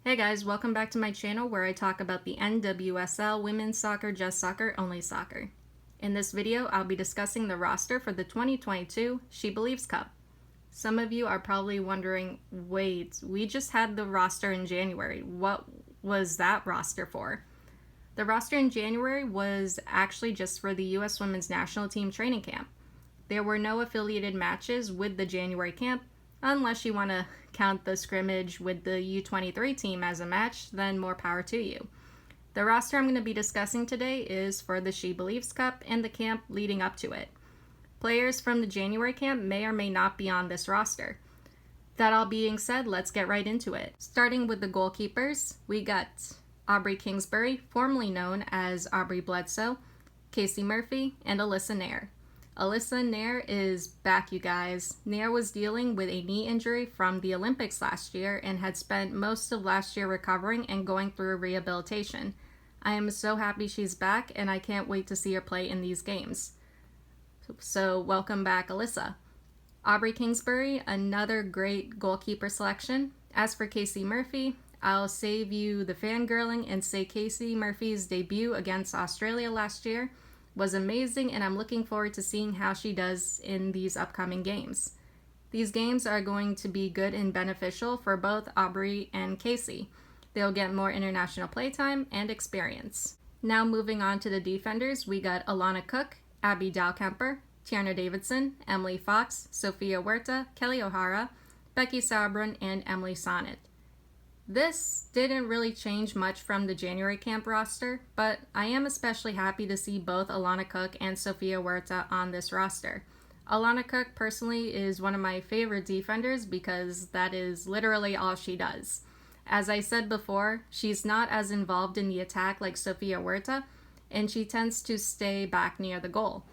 Hey guys, welcome back to my channel where I talk about the NWSL, women's soccer, just soccer, only soccer. In this video, I'll be discussing the roster for the 2022 SheBelieves Cup. Some of you are probably wondering, wait, we just had the roster in January. What was that roster for? The roster in January was actually just for the US Women's National Team training camp. There were no affiliated matches with the January camp, unless you want to count the scrimmage with the U23 team as a match, then more power to you. The roster I'm going to be discussing today is for the SheBelieves Cup and the camp leading up to it. Players from the January camp may or may not be on this roster. That all being said, let's get right into it. Starting with the goalkeepers, we got Aubrey Kingsbury, formerly known as Aubrey Bledsoe, Casey Murphy, and Alyssa Nair. Alyssa Nair is back, you guys. Nair was dealing with a knee injury from the Olympics last year and had spent most of last year recovering and going through rehabilitation. I am so happy she's back, and I can't wait to see her play in these games. So welcome back, Alyssa. Aubrey Kingsbury, another great goalkeeper selection. As for Casey Murphy, I'll save you the fangirling and say Casey Murphy's debut against Australia last year was amazing, and I'm looking forward to seeing how she does in these upcoming games. These games are going to be good and beneficial for both Aubrey and Casey. They'll get more international playtime and experience. Now moving on to the defenders, we got Alana Cook, Abby Dalkemper, Tierna Davidson, Emily Fox, Sophia Huerta, Kelly O'Hara, Becky Sauerbrunn, and Emily Sonnet. This didn't really change much from the January camp roster, but I am especially happy to see both Alana Cook and Sophia Huerta on this roster. Alana Cook personally is one of my favorite defenders because that is literally all she does. As I said before, she's not as involved in the attack like Sophia Huerta, and she tends to stay back near the goal.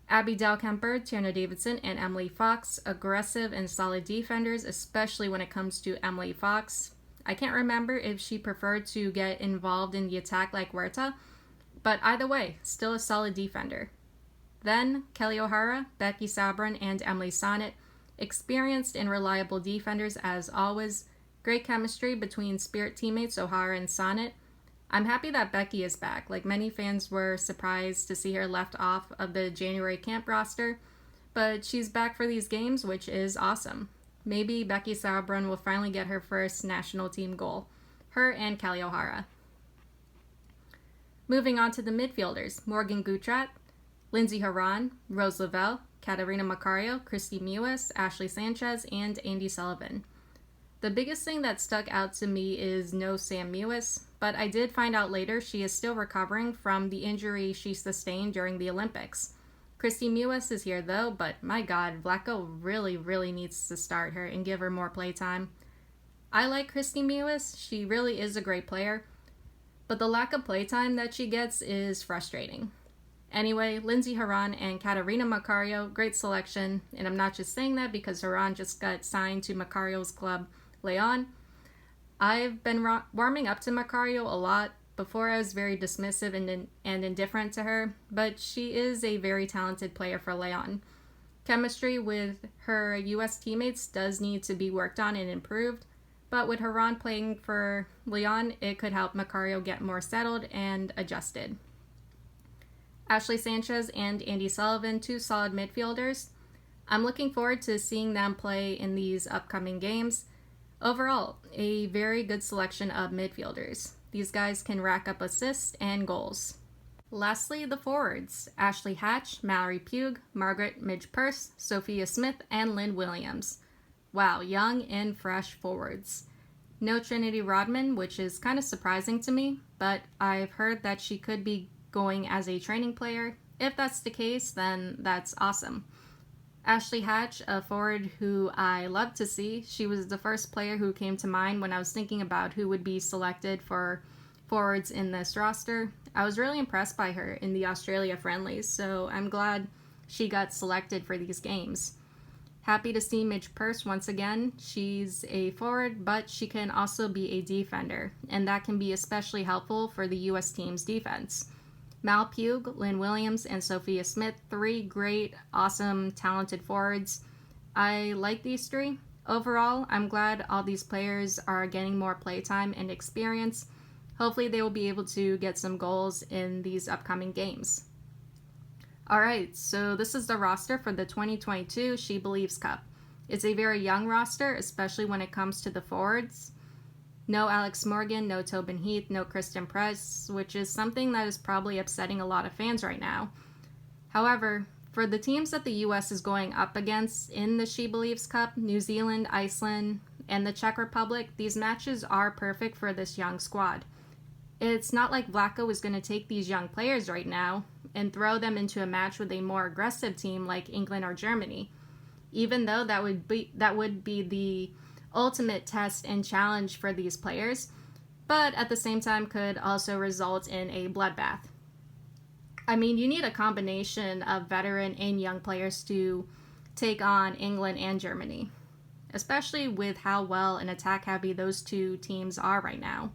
Abby Dalkemper, Tierna Davidson, and Emily Fox, aggressive and solid defenders, especially when it comes to Emily Fox. I can't remember if she preferred to get involved in the attack like Huerta, but either way, still a solid defender. Then, Kelly O'Hara, Becky Sauerbrunn, and Emily Sonnet, experienced and reliable defenders as always. Great chemistry between Spirit teammates O'Hara and Sonnet. I'm happy that Becky is back. Like many fans were surprised to see her left off of the January camp roster, but she's back for these games, which is awesome. Maybe Becky Sauerbrunn will finally get her first national team goal. Her and Kelly O'Hara. Moving on to the midfielders, Morgan Gutrat, Lindsay Horan, Rose Lavelle, Katarina Macario, Christy Mewis, Ashley Sanchez, and Andy Sullivan. The biggest thing that stuck out to me is no Sam Mewis, but I did find out later she is still recovering from the injury she sustained during the Olympics. Christy Mewis is here though, but my god, Vlatko really needs to start her and give her more playtime. I like Christy Mewis, she really is a great player, but the lack of playtime that she gets is frustrating. Anyway, Lindsay Horan and Katarina Macario, great selection, and I'm not just saying that because Horan just got signed to Macario's club, Leon. I've been warming up to Macario a lot. Before I was very dismissive and indifferent to her, but she is a very talented player for Leon. Chemistry with her US teammates does need to be worked on and improved, but with Horan playing for Leon, it could help Macario get more settled and adjusted. Ashley Sanchez and Andy Sullivan, two solid midfielders. I'm looking forward to seeing them play in these upcoming games. Overall, a very good selection of midfielders. These guys can rack up assists and goals. Lastly, the forwards, Ashley Hatch, Mallory Pugh, Margaret Midge-Purce, Sophia Smith, and Lynn Williams. Wow, young and fresh forwards. No Trinity Rodman, which is kind of surprising to me, but I've heard that she could be going as a training player. If that's the case, then that's awesome. Ashley Hatch, a forward who I love to see. She was the first player who came to mind when I was thinking about who would be selected for forwards in this roster. I was really impressed by her in the Australia friendlies, so I'm glad she got selected for these games. Happy to see Midge-Purce once again. She's a forward, but she can also be a defender, and that can be especially helpful for the US team's defense. Mal Pugh, Lynn Williams, and Sophia Smith, three great, awesome, talented forwards. I like these three. Overall, I'm glad all these players are getting more playtime and experience. Hopefully they will be able to get some goals in these upcoming games. Alright, so this is the roster for the 2022 SheBelieves Cup. It's a very young roster, especially when it comes to the forwards. No Alex Morgan, no Tobin Heath, no Christian Press, which is something that is probably upsetting a lot of fans right now. However, for the teams that the US is going up against in the SheBelieves Cup, New Zealand, Iceland, and the Czech Republic, these matches are perfect for this young squad. It's not like Vlatko is going to take these young players right now and throw them into a match with a more aggressive team like England or Germany, even though that would be the ultimate test and challenge for these players, but at the same time could also result in a bloodbath. I mean, you need a combination of veteran and young players to take on England and Germany, especially with how well and attack heavy those two teams are right now.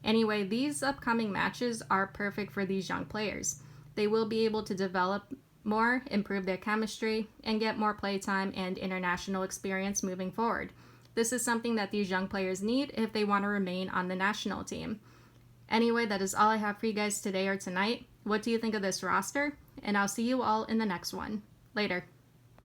Anyway, these upcoming matches are perfect for these young players. They will be able to develop more, improve their chemistry, and get more playtime and international experience moving forward. This is something that these young players need if they want to remain on the national team. Anyway, that is all I have for you guys today or tonight. What do you think of this roster? And I'll see you all in the next one. Later.